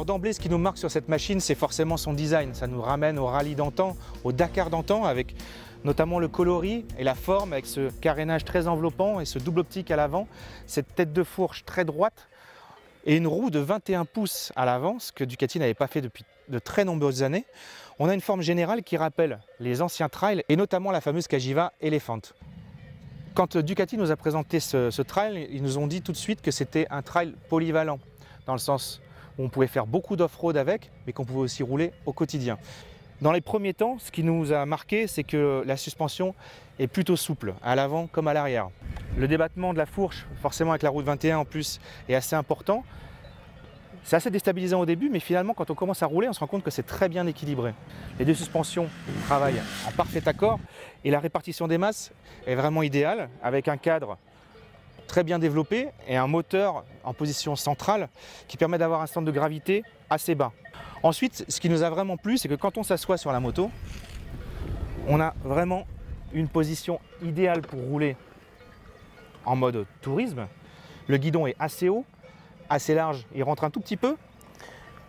Alors d'emblée, ce qui nous marque sur cette machine, c'est forcément son design. Ça nous ramène au rallye d'antan, au Dakar d'antan, avec notamment le coloris et la forme, avec ce carénage très enveloppant et ce double optique à l'avant, cette tête de fourche très droite et une roue de 21 pouces à l'avant, ce que Ducati n'avait pas fait depuis de très nombreuses années. On a une forme générale qui rappelle les anciens trails et notamment la fameuse Cagiva Elephant. Quand Ducati nous a présenté ce trail, ils nous ont dit tout de suite que c'était un trail polyvalent, dans le sens où on pouvait faire beaucoup d'off-road avec, mais qu'on pouvait aussi rouler au quotidien. Dans les premiers temps, ce qui nous a marqué, c'est que la suspension est plutôt souple, à l'avant comme à l'arrière. Le débattement de la fourche, forcément avec la roue de 21 en plus, est assez important. C'est assez déstabilisant au début, mais finalement, quand on commence à rouler, on se rend compte que c'est très bien équilibré. Les deux suspensions travaillent en parfait accord et la répartition des masses est vraiment idéale, avec un cadre très bien développé et un moteur en position centrale qui permet d'avoir un centre de gravité assez bas. Ensuite, ce qui nous a vraiment plu, c'est que quand on s'assoit sur la moto, on a vraiment une position idéale pour rouler en mode tourisme. Le guidon est assez haut, assez large, il rentre un tout petit peu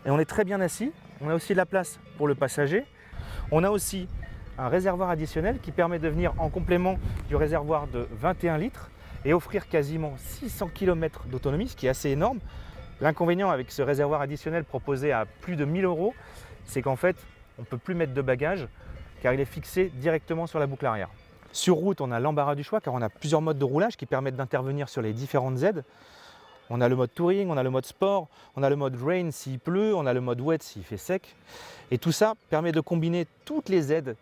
et on est très bien assis. On a aussi de la place pour le passager. On a aussi un réservoir additionnel qui permet de venir en complément du réservoir de 21 litres et offrir quasiment 600 km d'autonomie, ce qui est assez énorme. L'inconvénient avec ce réservoir additionnel proposé à plus de 1000 €, c'est qu'en fait, on ne peut plus mettre de bagages car il est fixé directement sur la boucle arrière. Sur route, on a l'embarras du choix car on a plusieurs modes de roulage qui permettent d'intervenir sur les différentes aides. On a le mode touring, on a le mode sport, on a le mode rain s'il pleut, on a le mode wet s'il fait sec. Et tout ça permet de combiner toutes les aides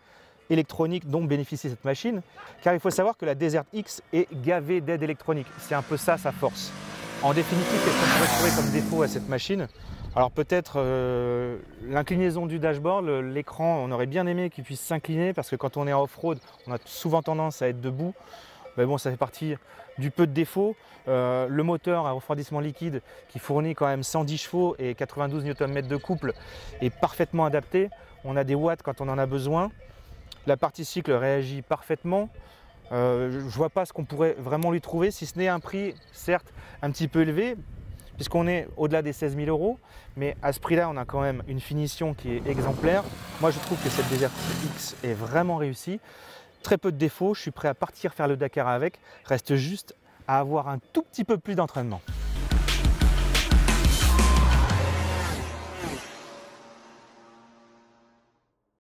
électroniques dont bénéficie cette machine, car il faut savoir que la Desert X est gavée d'aides électroniques. C'est un peu ça sa force. En définitive, qu'est-ce qu'on pourrait trouver comme défaut à cette machine? Alors peut-être l'inclinaison du dashboard, l'écran, on aurait bien aimé qu'il puisse s'incliner parce que quand on est en off-road, on a souvent tendance à être debout. Mais bon, ça fait partie du peu de défauts. Le moteur à refroidissement liquide qui fournit quand même 110 chevaux et 92 Nm de couple est parfaitement adapté. On a des watts quand on en a besoin. La partie cycle réagit parfaitement. Je ne vois pas ce qu'on pourrait vraiment lui trouver, si ce n'est un prix, certes, un petit peu élevé, puisqu'on est au-delà des 16 000 €, mais à ce prix-là, on a quand même une finition qui est exemplaire. Moi, je trouve que cette Desert X est vraiment réussie. Très peu de défauts, je suis prêt à partir faire le Dakar avec, reste juste à avoir un tout petit peu plus d'entraînement.